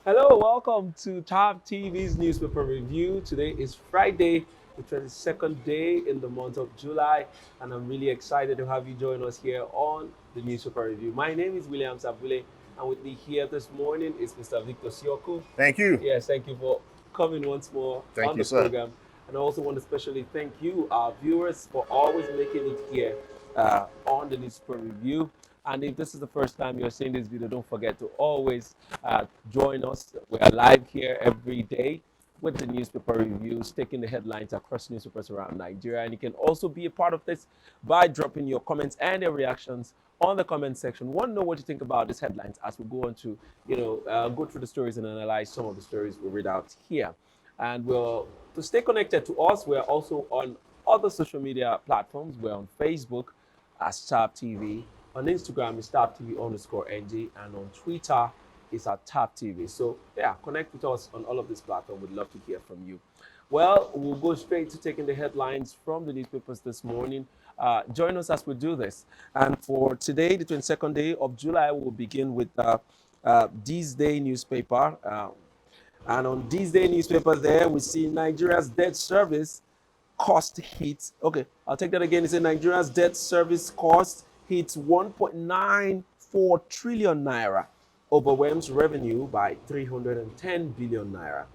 Hello, welcome to Top TV's newspaper review. Today is Friday, the 22nd day in the month of July, and I'm really excited to have you join us here on the newspaper review. My name is William Sabule, and with me here this morning is Mr. Victor Sioko. Thank you. Yes, thank you for coming once more Thank on you, the sir. program. And I also want to especially thank you, our viewers, for always making it here on the newspaper review. And if this is the first time you're seeing this video, don't forget to always join us. We are live here every day with the newspaper reviews, taking the headlines across newspapers around Nigeria. And you can also be a part of this by dropping your comments and your reactions on the comment section. We want to know what you think about these headlines as we go on to, go through the stories and analyze some of the stories we read out here. And to stay connected to us, we're also on other social media platforms. We're on Facebook as Tap TV. On Instagram is TapTV_NG, and on Twitter is at Tap TV. So yeah, connect with us on all of these platforms. We'd love to hear from you. Well, we'll go straight to taking the headlines from the newspapers this morning. Join us as we do this. And for today, the 22nd day of July, we'll begin with This Day newspaper. And on This Day newspaper there, we see Nigeria's debt service cost hits. Okay, I'll take that again. It says Nigeria's debt service cost hits 1.94 trillion naira, overwhelms revenue by 310 billion naira.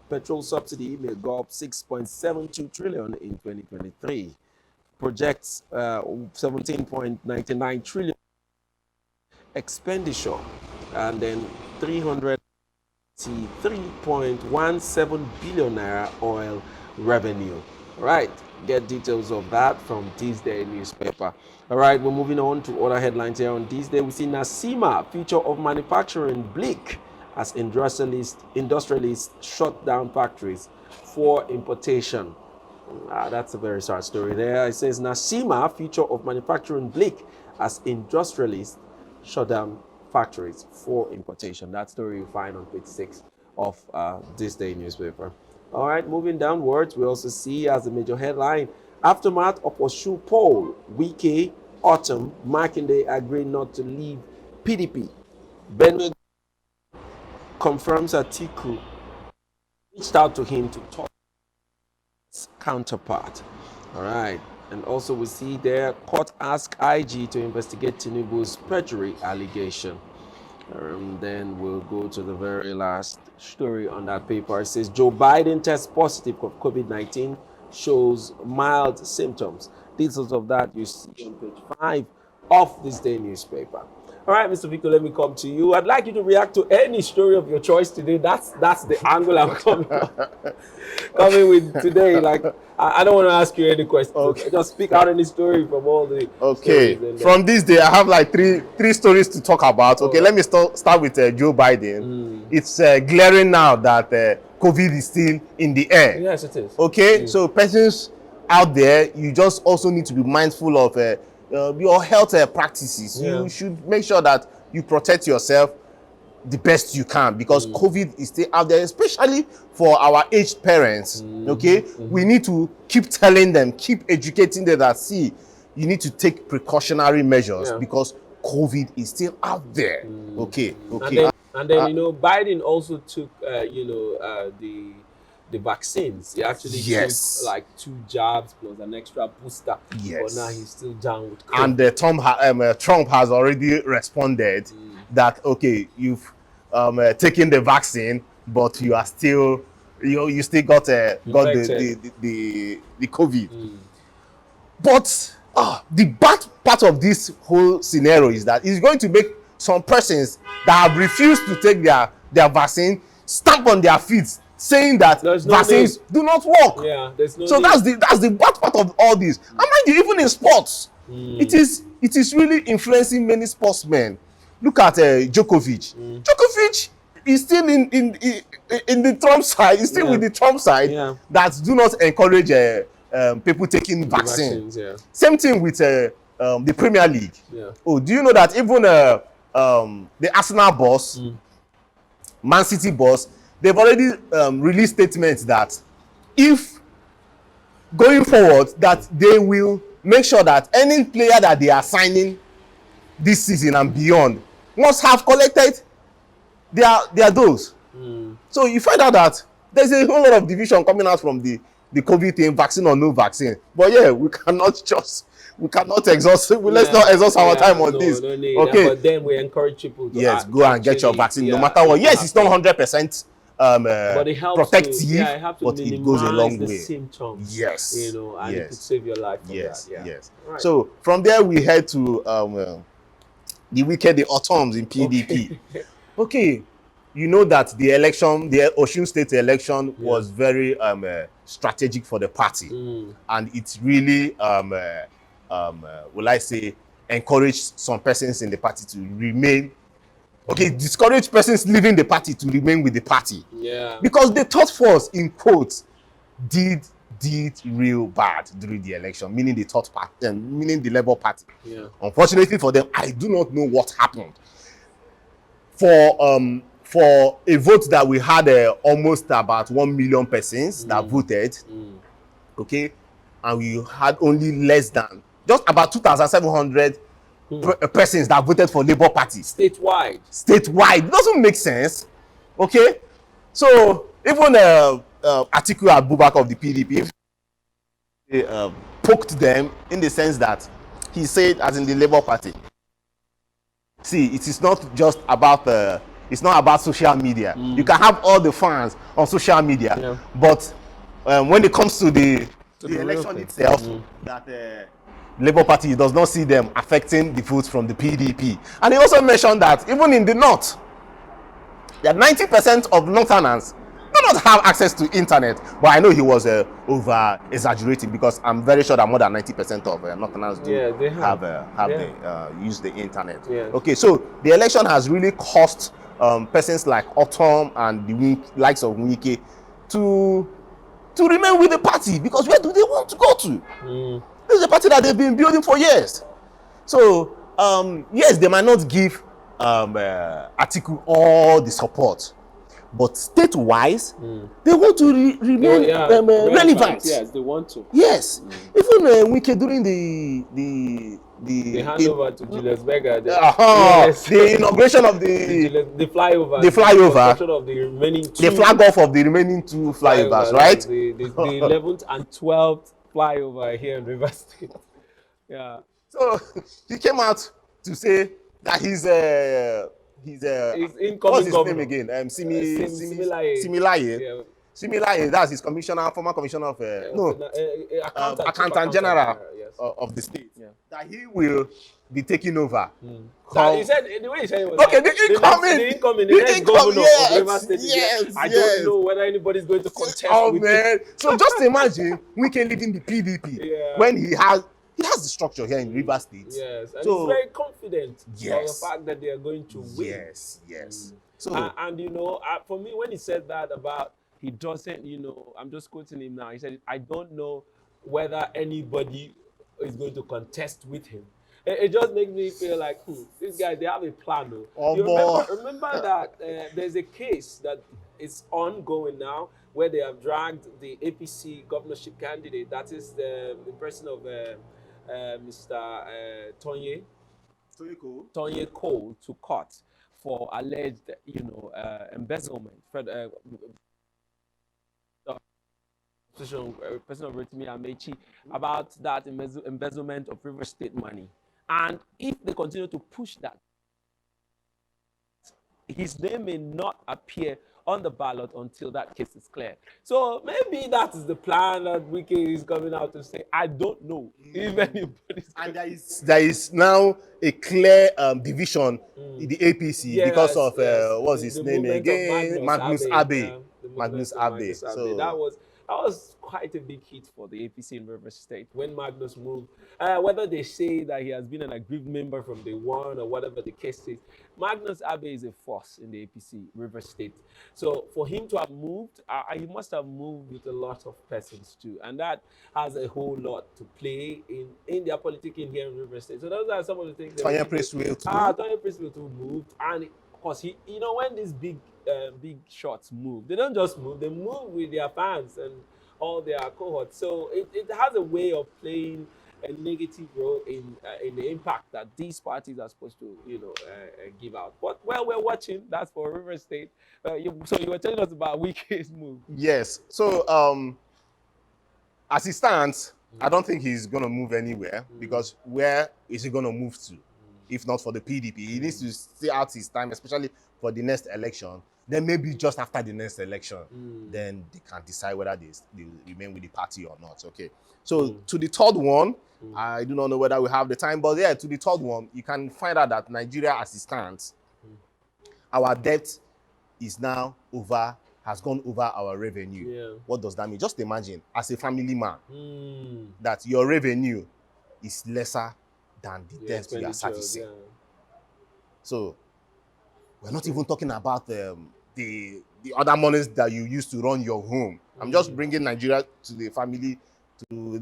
Petrol subsidy may go up 6.72 trillion in 2023. Projects 17.99 trillion expenditure, and then 303.17 billion naira oil revenue. All right, get details of that from This Day newspaper. All right, we're moving on to other headlines here on This Day. We see Nasima, future of manufacturing bleak as industrialists shut down factories for importation. That's a very sad story there. It says Nasima, future of manufacturing bleak as industrialists shut down factories for importation. That story you find on page 6 of This Day newspaper. All right, moving downwards, we also see as a major headline, aftermath of Oshu poll, Wike, Ortom, Makinde agree not to leave PDP. Benue confirms Atiku reached out to him to talk his counterpart. All right, and also we see there, court ask IG to investigate Tinubu's perjury allegation. Then we'll go to the very last story on that paper. It says Joe Biden tests positive for COVID-19, shows mild symptoms. Details of that you see on page 5 of This Day newspaper. All right, Mr. Victor, let me come to you. I'd like you to react to any story of your choice today. That's the angle I'm coming with today. Like, I don't want to ask you any questions. Okay. Just speak out any story from all the Okay. stories. From this day, I have like three stories to talk about. Okay, let me start with Joe Biden. It's glaring now that COVID is still in the air. Yes, it is. Okay, so persons out there, you just also need to be mindful of your health practices. Yeah. You should make sure that you protect yourself the best you can, because COVID is still out there, especially for our aged parents. Okay, we need to keep telling them, keep educating them that, see, you need to take precautionary measures because COVID is still out there. Okay. And then Biden also took the vaccines. He actually Yes. took like 2 jabs plus an extra booster. Yes. But now he's still down with COVID. And Trump has already responded that, okay, you've taken the vaccine, but you are still, you still got the COVID. But the bad part of this whole scenario is that it's going to make some persons that have refused to take their vaccine stamp on their feet, saying that vaccines do not work. Yeah, there's no So that's the bad part of all this. And mind you, even in sports, it is really influencing many sportsmen. Look at Djokovic. Djokovic is still in the Trump side. He's still with the Trump side that do not encourage people taking vaccines. Same thing with the Premier League. Oh, do you know that even the Arsenal boss, Man City boss, they've already released statements that if going forward, that they will make sure that any player that they are signing this season and beyond must have collected their dose. So you find out that there's a whole lot of division coming out from the COVID thing, vaccine or no vaccine. But yeah, we cannot exhaust. Let's not exhaust our time on this. No need. Okay. But then we encourage people to Yes, go and get your vaccine, no matter what. Yes, it's not 100%. But it helps protective, it helps to but it goes a long way. Symptoms, yes, and it could save your life. Yes. Right. So from there we head to the Ortoms in PDP. Okay, you know that the Osun State election was very strategic for the party, and it really will I say encouraged some persons in the party to remain. Okay, discourage persons leaving the party to remain with the party. Yeah. Because the third force, in quotes, did real bad during the election, meaning the third party, meaning the Labour Party. Yeah. Unfortunately for them, I do not know what happened. For a vote that we had almost about 1 million persons that voted, okay, and we had only less than just about 2,700 persons that voted for Labour Party statewide. It doesn't make sense. Okay, so even Atiku Abubakar of the PDP poked them in the sense that he said, as in the Labour Party, see, it is not just about it's not about social media. You can have all the fans on social media, but when it comes to the election itself, that Labour Party does not see them affecting the votes from the PDP. And he also mentioned that even in the north, that 90% of northerners do not have access to internet. But I know he was over exaggerating, because I'm very sure that more than 90% of northerners do use the internet. Okay, so the election has really cost persons like Ortom and the likes of Wike to remain with the party, because where do they want to go to? This is a party that they've been building for years. So yes, they might not give Atiku all the support, but statewise, they want to remain relevant. Yes, they want to. Yes, even Wike during the handover to Julius Berger. The inauguration of the flyover. The flyover. Of the remaining two. The flag off of the remaining two flyovers, right? The 11th and 12th flyover here in River State. Yeah. So he came out to say that he's incoming what's his name again? Similaye. Similaye, that's his former commissioner of accountant general of the state. That he will be taking over. He said, the way he said it was the incoming governor of River State. I don't know whether anybody's going to contest with man. So just imagine Wike leaving the PDP when he has the structure here in River State. Yes, and he's very confident of the fact that they are going to win. Yes. So and for me, when he said that about he doesn't, I'm just quoting him now. He said, I don't know whether anybody is going to contest with him. It just makes me feel like, these guys, they have a plan. Remember that there's a case that is ongoing now where they have dragged the APC governorship candidate, that is the person of Mr. Tonye Cole, to court for alleged, embezzlement. Person of Rotimi Amechi about that embezzlement of River State money. And if they continue to push that, his name may not appear on the ballot until that case is clear. So maybe that is the plan that Wike is coming out to say. I don't know if anybody's. And there is now a clear division in the APC because of what's his name again? Magnus Abe. So that was quite a big hit for the APC in River State when Magnus moved. Whether they say that he has been an aggrieved member from day one or whatever the case is, Magnus Abe is a force in the APC River State. So for him to have moved, he must have moved with a lot of persons too, and that has a whole lot to play in their politics in here in River State. So those are some of the things. Tanya Priestwell too moved, and of course when these big shots move, they don't just move; they move with their fans and all their cohorts. So it has a way of playing a negative role in the impact that these parties are supposed to, give out. But while we're watching, that's for River State. So you were telling us about Wike's move. Yes. So as it stands, I don't think he's going to move anywhere because where is he going to move to if not for the PDP? He needs to stay out his time, especially for the next election. Then maybe just after the next election, then they can decide whether they remain with the party or not. Okay. So to the third one, I do not know whether we have the time, but yeah, to the third one, you can find out that Nigeria as it stands, our debt is now has gone over our revenue. Yeah. What does that mean? Just imagine, as a family man, that your revenue is lesser than the debt you are servicing. Yeah. So we're not even talking about the other monies that you use to run your home. I'm just bringing Nigeria to the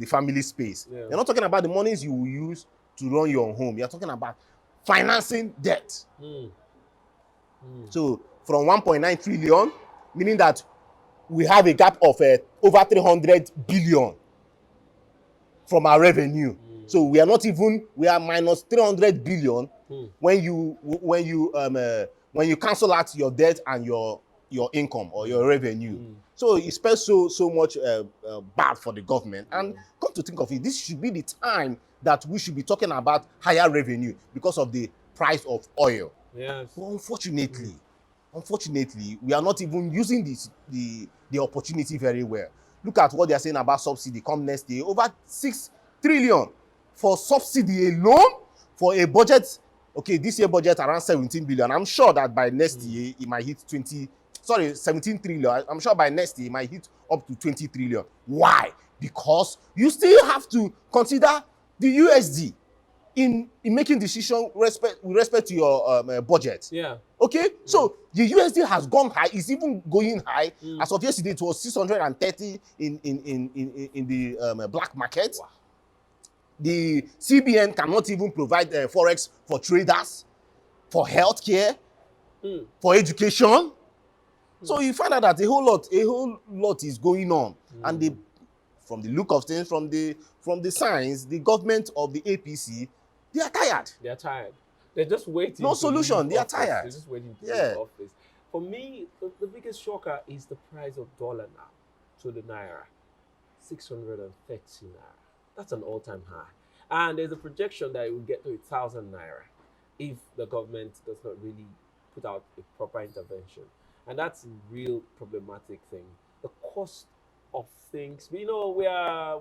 family space. Yeah. You're not talking about the monies you will use to run your home. You're talking about financing debt. So from 1.9 trillion, meaning that we have a gap of over 300 billion from our revenue. So we are minus 300 billion when you cancel out your debt and your income or your revenue. So it spells so much bad for the government. And come to think of it, this should be the time that we should be talking about higher revenue because of the price of oil. Yes. But unfortunately, we are not even using the opportunity very well. Look at what they are saying about subsidy come next year. Over 6 trillion for subsidy alone for a budget. Okay, this year budget around 17 billion. I'm sure that by next year it might hit 17 trillion. I'm sure by next year it might hit up to 20 trillion. Why? Because you still have to consider the USD in making decision with respect to your budget. Yeah. Okay, so the USD has gone high. It's even going high. As of yesterday, it was 630 in the black market. Wow. The CBN cannot even provide forex for traders, for healthcare, for education. So you find out that a whole lot is going on, and from the look of things, from the signs, the government of the APC, they are tired. They are tired. They're just waiting. No solution. They are tired. They're just waiting to leave office. For me, the biggest shocker is the price of dollar now to the naira, 630 naira. That's an all-time high. And there's a projection that it will get to 1,000 naira if the government does not really put out a proper intervention. And that's a real problematic thing. The cost of things. Nigeria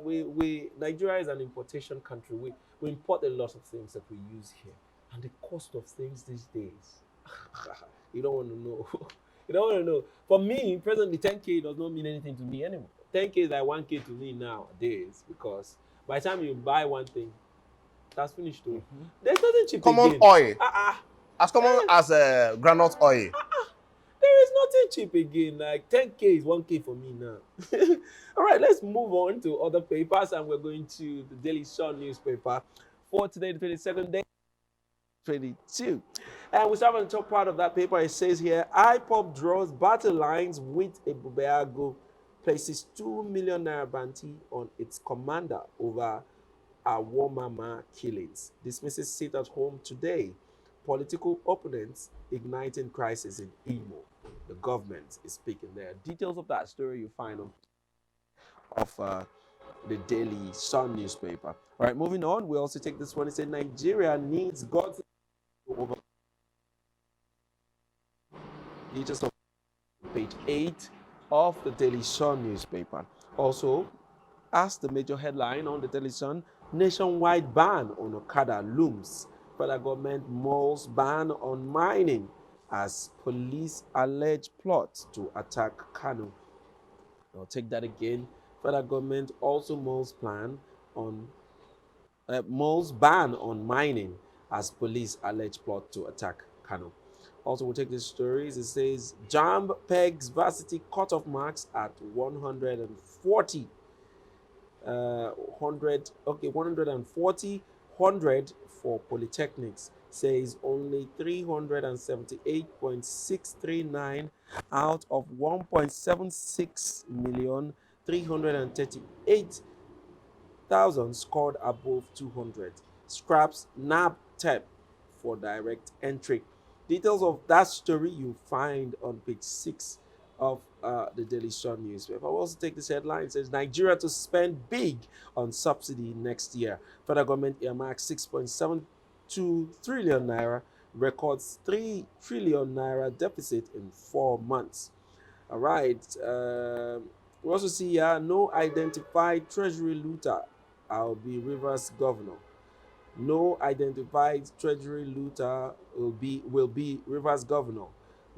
is an importation country. We import a lot of things that we use here. And the cost of things these days, you don't want to know. You don't want to know. For me, presently, 10K does not mean anything to me anymore. 10K is like 1K to me nowadays because by the time you buy one thing, that's finished too. There's nothing cheap common again. Oil. As common as groundnut oil. There is nothing cheap again. Like 10K is 1K for me now. All right, let's move on to other papers, and we're going to the Daily Sun newspaper for today, the 22nd day. 22. And we start on the top part of that paper. It says here, IPOP draws battle lines with a Bubeago, places 2 million naira bounty on its commander over Awomama killings. Dismisses sit at home today. Political opponents igniting crisis in Imo. The government is speaking there. Details of that story you find on the Daily Sun newspaper. All right, moving on. We also take this one. It said Nigeria needs God's over. Details of page 8 of the Daily Sun newspaper. Also, as the major headline on the Daily Sun, nationwide ban on Okada looms. Federal government mulls ban on mining as police allege plot to attack Kanu. I'll take that again. Federal government also mulls ban on mining as police allege plot to attack Kanu. Also, we'll take these stories. It says JAMB pegs varsity cutoff marks at 140. 100 for polytechnics, says only 378.639 out of 1.76 million 338 thousand scored above 200. Scraps NAB TEP for direct entry. Details of that story you find on page 6 of the Daily Sun newspaper. I'll also take this headline. It says Nigeria to spend big on subsidy next year. Federal government earmarks 6.72 trillion naira, records 3 trillion naira deficit in 4 months. All right. We also see here no identified treasury looter. I'll be Rivers governor. No identified treasury looter will be Rivers governor.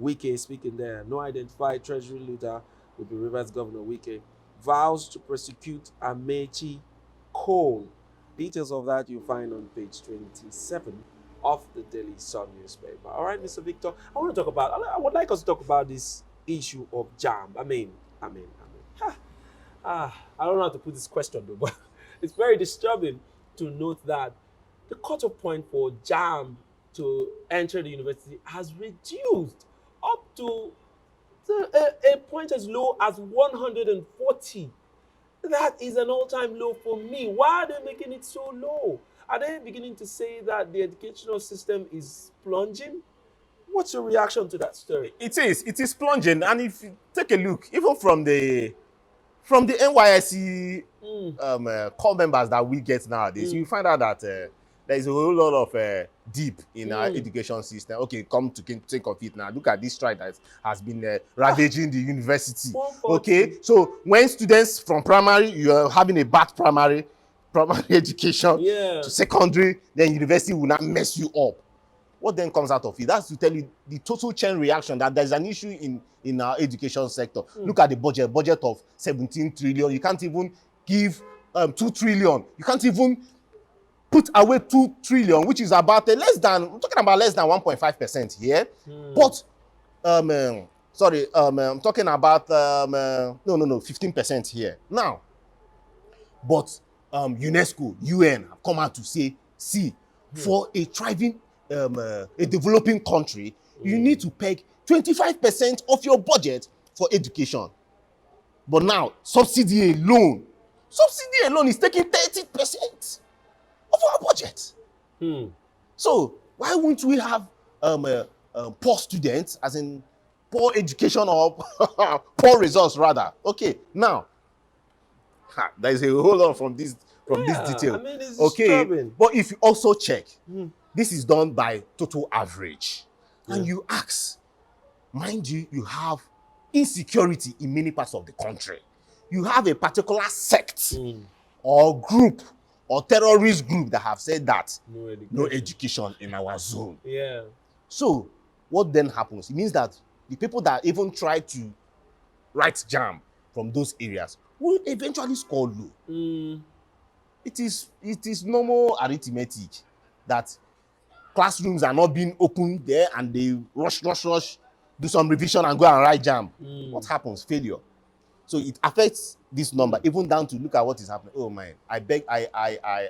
Wike speaking there. No identified treasury looter will be Rivers governor. Wike vows to prosecute Amechi Cone. Details of that you find on page 27 of the Daily Sun newspaper. All right, Mr. Victor, I would like us to talk about this issue of JAMB. I mean. I don't know how to put this question though, but it's very disturbing to note that the cutoff point for JAMB to enter the university has reduced up to a point as low as 140. That is an all-time low for me. Why are they making it so low? Are they beginning to say that the educational system is plunging? What's your reaction to that story? It is plunging, and if you take a look, even from the NYSC core members that we get nowadays, you find out that there is a whole lot of deep in our education system. Okay, come to think of it now. Look at this strike that has been ravaging the university. Okay, so when students from primary, you are having a bad primary education to secondary, then university will not mess you up. What then comes out of it? That's to tell you the total chain reaction that there's an issue in our education sector. Look at the budget of 17 trillion. You can't even give 2 trillion. You can't even put away 2 trillion, which is about I'm talking about less than 1.5% here. But I'm talking about 15% here. Now, but UNESCO, UN have come out to say, see, for a thriving a developing country, you need to peg 25% of your budget for education. But now, subsidy alone is taking 30% of our budget. So why won't we have poor students, as in poor education or poor results rather? Okay, now there is a whole lot from this detail. I mean, it's disturbing. But if you also check, this is done by total average. And you ask, mind you, you have insecurity in many parts of the country. You have a particular sect or group or terrorist group that have said that no education in our zone. Yeah. So what then happens? It means that the people that even try to write JAMB from those areas will eventually score low. It is normal arithmetic that classrooms are not being opened there and they rush, do some revision and go and write JAMB. What happens? Failure. So it affects this number, even down to look at what is happening. Oh man, I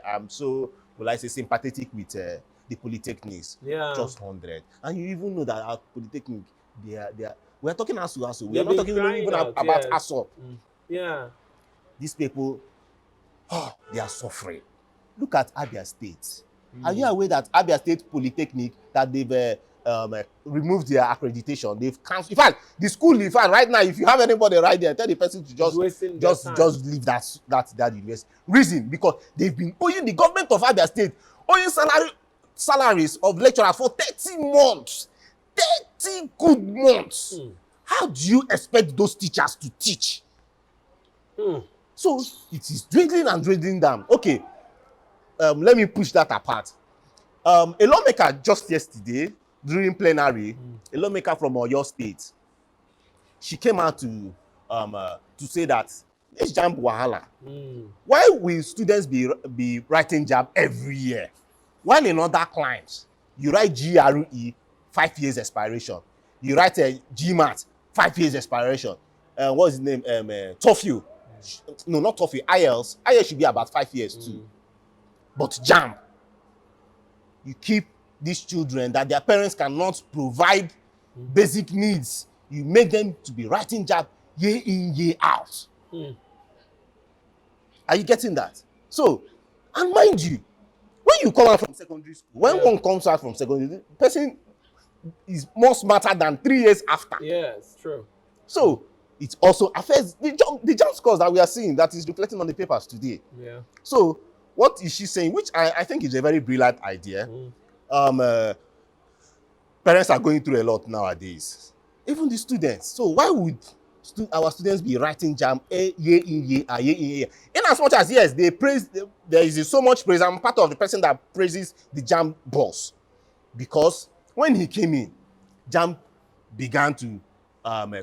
am so, will I say, sympathetic with the polytechnics. Yeah. Just 100. And you even know that our polytechnic, they are we're talking ASU. We are not talking even about ASOP. Yeah. These people, they are suffering. Look at Abia State. Are you aware that Abia State Polytechnic, that they've removed their accreditation? They've cancelled. In fact, the school, right now, if you have anybody right there, tell the person to just leave that university. Reason, because they've been owing the government of Abia State salaries of lecturers for 30 months. 30 good months. How do you expect those teachers to teach? So it is dwindling down. Okay. Let me push that apart. A lawmaker just yesterday, during plenary, a lawmaker from Oyo State, she came out to say that this JAMB wahala. Why will students be writing JAMB every year? While in other climes, you write GRE, 5 years expiration. You write a GMAT, 5 years expiration. What's his name? TOEFL. No, not TOEFL. IELTS. IELTS should be about 5 years too. But JAMB, you keep these children that their parents cannot provide basic needs. You make them to be writing JAMB year in, year out. Are you getting that? So, and mind you, when you come out from secondary school, when one comes out from secondary, the person is more smarter than 3 years after. Yes, true. So it also affects the jump scores that we are seeing that is reflecting on the papers today. Yeah. So what is she saying? Which I think is a very brilliant idea. Parents are going through a lot nowadays, even the students. So why would our students be writing JAMB year in year year in year? In as much as yes, they praise, there is so much praise. I'm part of the person that praises the JAMB boss, because when he came in, JAMB began to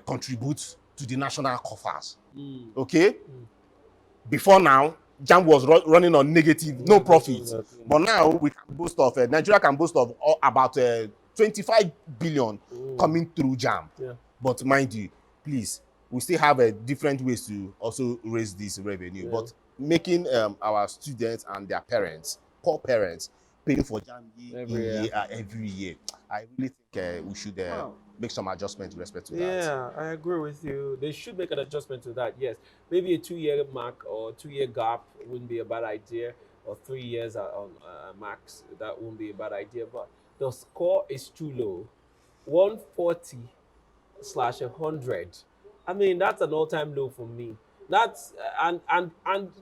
contribute to the national coffers. Okay, before now, JAMB was running on negative, no profit. But now we can boast of Nigeria can boast of about 25 billion coming through JAMB. Yeah. But mind you, please, we still have different ways to also raise this revenue. But making our students and their parents, poor parents, paying for JAMB every year, I really think we should make some adjustment with respect to that. Yeah, I agree with you. They should make an adjustment to that. Yes, maybe a 2-year mark or 2-year gap wouldn't be a bad idea, or 3 years on max. That wouldn't be a bad idea. But the score is too low. 140/100. I mean, that's an all-time low for me. That's and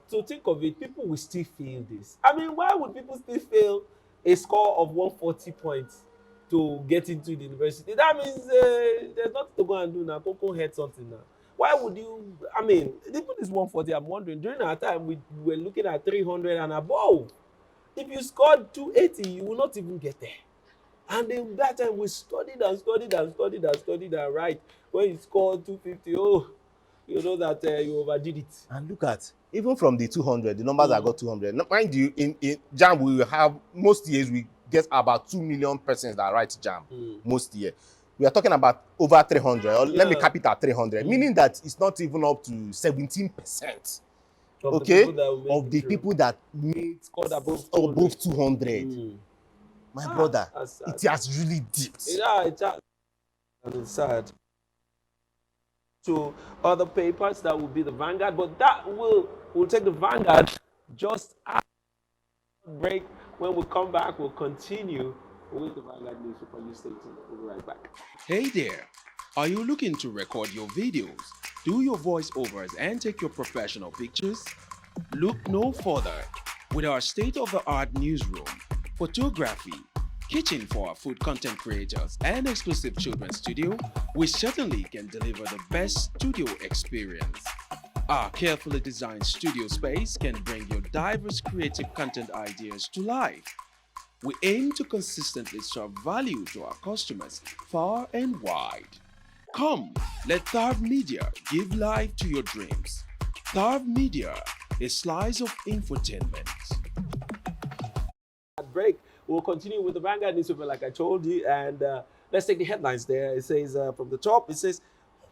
to think of it, people will still feel this. I mean, why would people still feel a score of 140 points to get into the university? That means there's nothing to go and do now. Coco had something now. Why would you? I mean, even this 140, I'm wondering. During our time, we were looking at 300 and above. If you scored 280, you will not even get there. And in that time, we studied and studied and studied and studied and right. When you scored 250, oh, you know that you overdid it. And look at, even from the 200, the numbers that got 200. Now, mind you, in JAMB, we will have, most years, we get about 2 million persons that write JAMB, most year. We are talking about over 300, or let me cap it at 300, meaning that it's not even up to 17%. Okay, of the people that made scored above 200. My brother, it has really dipped. Yeah, it's sad. To other papers, that will be the Vanguard, but that we'll take the Vanguard just after the break. When we come back, we'll continue with the Vanguard newspaper. You stay tuned. We'll be right back. Hey there! Are you looking to record your videos, do your voiceovers, and take your professional pictures? Look no further. With our state-of-the-art newsroom, photography, kitchen for our food content creators, and exclusive children's studio, we certainly can deliver the best studio experience. Our carefully designed studio space can bring your diverse creative content ideas to life. We aim to consistently serve value to our customers far and wide. Come, let Tharv Media give life to your dreams. Tharv Media, a slice of infotainment. At break, we'll continue with the Vanguard newspaper, like I told you, and let's take the headlines there. It says from the top, it says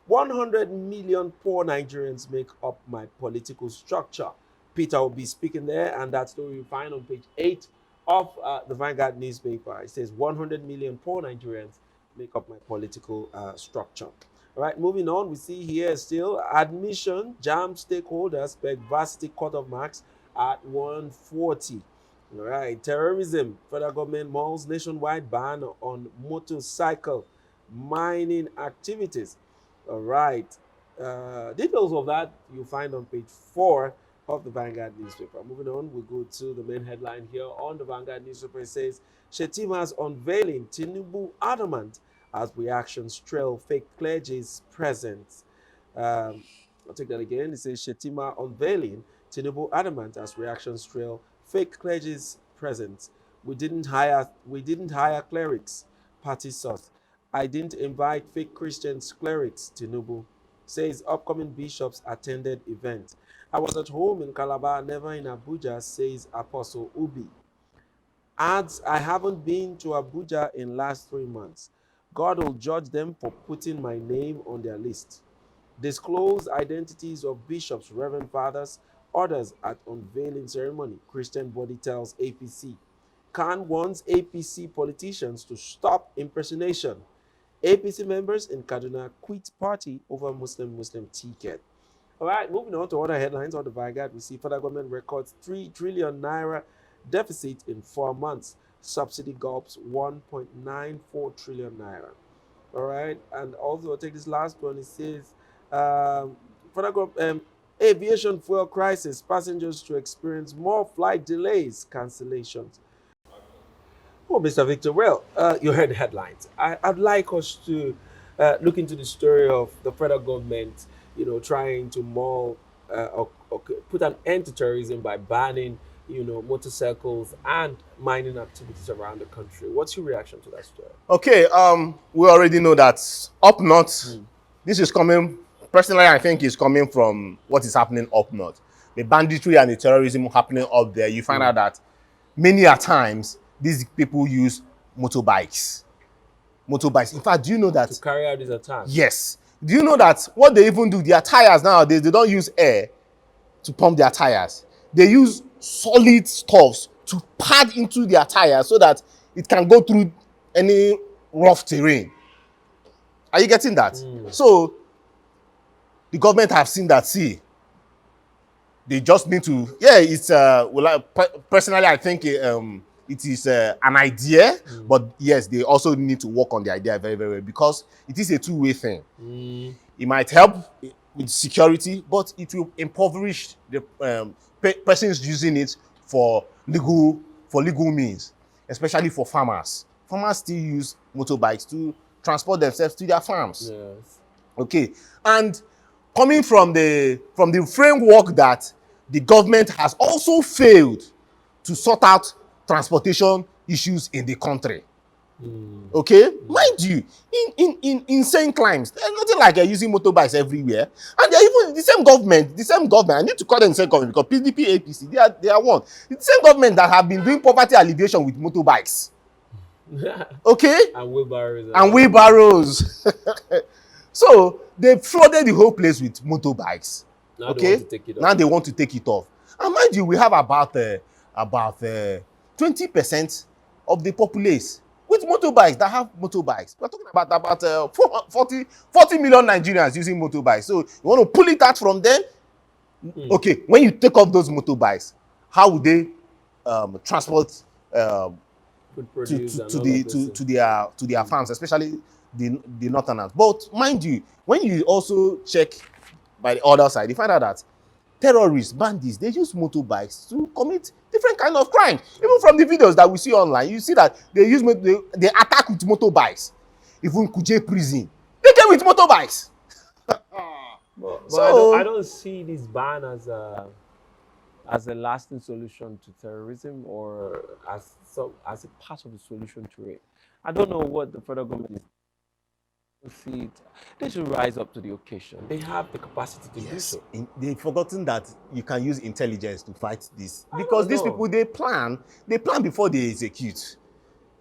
100 million poor Nigerians make up my political structure. Peter will be speaking there, and that story you find on page 8 of the Vanguard newspaper. It says 100 million poor Nigerians make up my political structure. All right, moving on, we see here still admission, JAMB stakeholders beg varsity cutoff marks at 140. All right, terrorism, federal government mulls nationwide ban on motorcycle mining activities. All right, details of that you find on page 4 of the Vanguard newspaper. Moving on, we'll go to the main headline here on the Vanguard newspaper. It says, Shetima's unveiling, Tinubu adamant as reactions trail fake clergy's presence. I'll take that again. It says, Shetima unveiling, Tinubu adamant as reactions trail fake clergy's presence. We didn't hire clerics, party source. I didn't invite fake Christians clerics, Tinubu says upcoming bishops attended event. I was at home in Calabar, never in Abuja, says Apostle Ubi. Adds, I haven't been to Abuja in last 3 months. God will judge them for putting my name on their list. Disclose identities of bishops, reverend fathers, orders at unveiling ceremony. Christian body tells APC. Khan wants APC politicians to stop impersonation. APC members in Kaduna quit party over Muslim ticket. All right, moving on to other headlines on the Vanguard, we see federal government records 3 trillion naira deficit in 4 months. Subsidy gulps 1.94 trillion naira. All right, and also I'll take this last one. It says, aviation fuel crisis, passengers to experience more flight delays, cancellations. Oh, Mr. Victor, well, you heard the headlines. I'd like us to look into the story of the federal government, trying to or put an end to terrorism by banning, motorcycles and mining activities around the country. What's your reaction to that story? Okay, we already know that up north, this is coming, personally, I think it's coming from what is happening up north. The banditry and the terrorism happening up there, you find out that many a times, these people use motorbikes. Motorbikes. In fact, do you know that? To carry out these attacks? Yes. Do you know that what they even do, their tires nowadays, they don't use air to pump their tires. They use solid stuffs to pad into their tires so that it can go through any rough terrain. Are you getting that? So the government have seen that, see, they just need to, it's personally I think it is an idea, but yes, they also need to work on the idea very, very well, because it is a two-way thing. It might help with security, but it will impoverish the persons using it for legal means, especially for farmers. Farmers still use motorbikes to transport themselves to their farms. Yes. Okay, and coming from the framework that the government has also failed to sort out transportation issues in the country. Okay, mind you, in insane climes, there's nothing like using motorbikes everywhere, and they're even the same government. I need to call them the same government because PDP, APC, they are one. It's the same government that have been doing poverty alleviation with motorbikes. Okay, And wheelbarrows. And wheelbarrows. So they flooded the whole place with motorbikes. Now okay, they want to take it off. Now they want to take it off. And mind you, we have about 20% of the populace with motorbikes that have motorbikes. We're talking about 40 million Nigerians using motorbikes. So you want to pull it out from them? Okay, when you take off those motorbikes, how would they transport to their farms, especially the northerners? But mind you, when you also check by the other side, you find out that terrorists, bandits, they use motorbikes to commit different kind of crimes. Even from the videos that we see online, you see that they attack with motorbikes. Even Kuje prison, they came with motorbikes. But so, I don't see this ban as a lasting solution to terrorism, or as a part of the solution to it. I don't know what the federal government is. See it. They should rise up to the occasion. They have the capacity to do so. They've forgotten that you can use intelligence to fight this, because these people, they plan before they execute.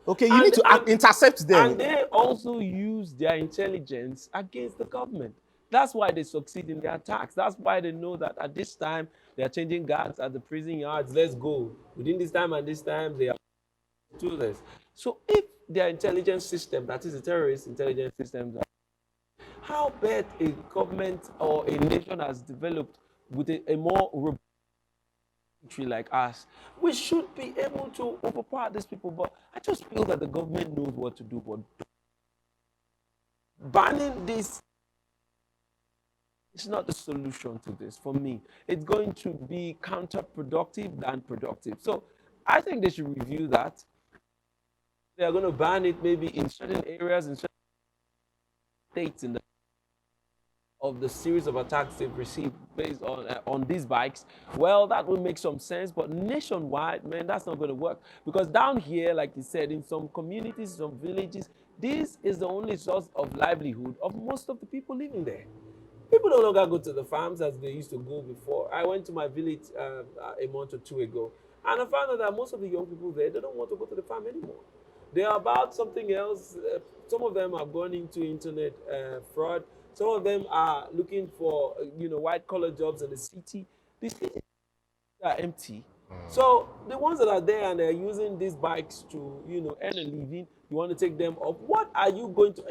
Okay, you need to intercept them. And they also use their intelligence against the government. That's why they succeed in their attacks. That's why they know that at this time they are changing guards at the prison yards. Let's go. Within this time and this time, they are do this. So if their intelligence system, that is the terrorist intelligence systems, how bad a government or a nation has developed with a more robust country like us, we should be able to overpower these people. But I just feel that the government knows what to do. But banning this is not the solution to this for me. It's going to be counterproductive than productive. So I think they should review that. They are going to ban it maybe in certain areas, in certain states of the series of attacks they've received based on these bikes. Well, that will make some sense, but nationwide, man, that's not going to work. Because down here, like you said, in some communities, some villages, this is the only source of livelihood of most of the people living there. People no longer go to the farms as they used to go before. I went to my village a month or two ago, and I found out that most of the young people there, they don't want to go to the farm anymore. They are about something else. Some of them are gone into internet fraud. Some of them are looking for, white-collar jobs in the city. The cities are empty. So the ones that are there and they're using these bikes to, earn a living, you want to take them off. What are you going to,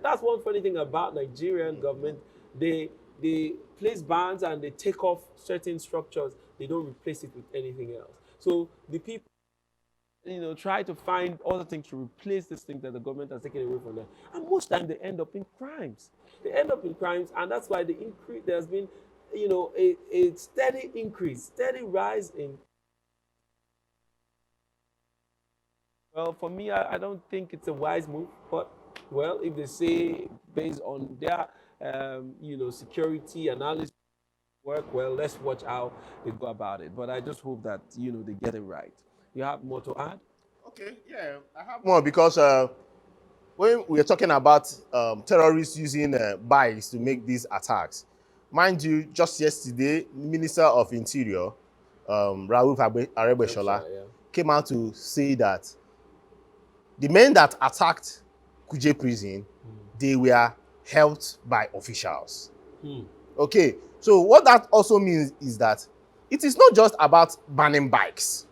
that's one funny thing about Nigerian government. They they place bans and they take off certain structures, they don't replace it with anything else. So the people, try to find other things to replace this thing that the government has taken away from them. And most times they end up in crimes. They end up in crimes, and that's why the increase, there's been, a steady increase, steady rise in. Well, for me, I don't think it's a wise move, but well, if they say based on their, security analysis work, well, let's watch how they go about it. But I just hope that, they get it right. You have more to add? Okay, yeah, I have more because when we are talking about terrorists using bikes to make these attacks, mind you, just yesterday, Minister of Interior, Rauf Aregbesola, Yeah. came out to say that the men that attacked Kuje prison, they were helped by officials. Okay, so what that also means is that it is not just about banning bikes,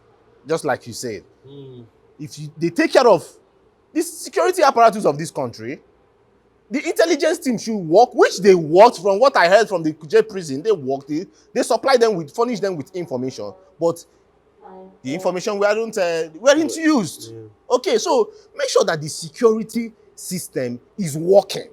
just like you said. If they take care of the security apparatus of this country, the intelligence team should work, which they worked. From what I heard from the Kuje prison, they worked, they supply them with, furnish them with information, but the information weren't used. Okay, so make sure that the security system is working.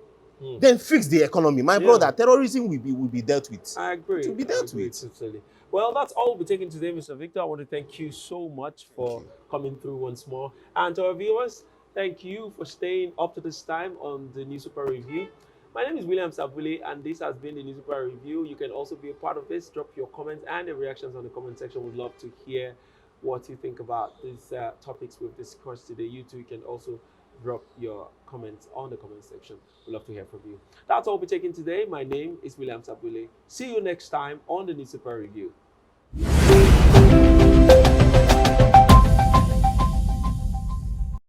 Then fix the economy. My brother, terrorism will be dealt with. I agree. It will be dealt with. Totally. Well, that's all we'll be taking today, Mr. Victor. I want to thank you so much for coming through once more. And to our viewers, thank you for staying up to this time on the Newspaper Review. My name is William Sabule, and this has been the Newspaper Review. You can also be a part of this. Drop your comments and your reactions on the comment section. We'd love to hear what you think about these topics we've discussed today. You too can also drop your comments on the comment section. We'd love to hear from you. That's all we'll be taking today. My name is William Sabule. See you next time on the Newspaper Review.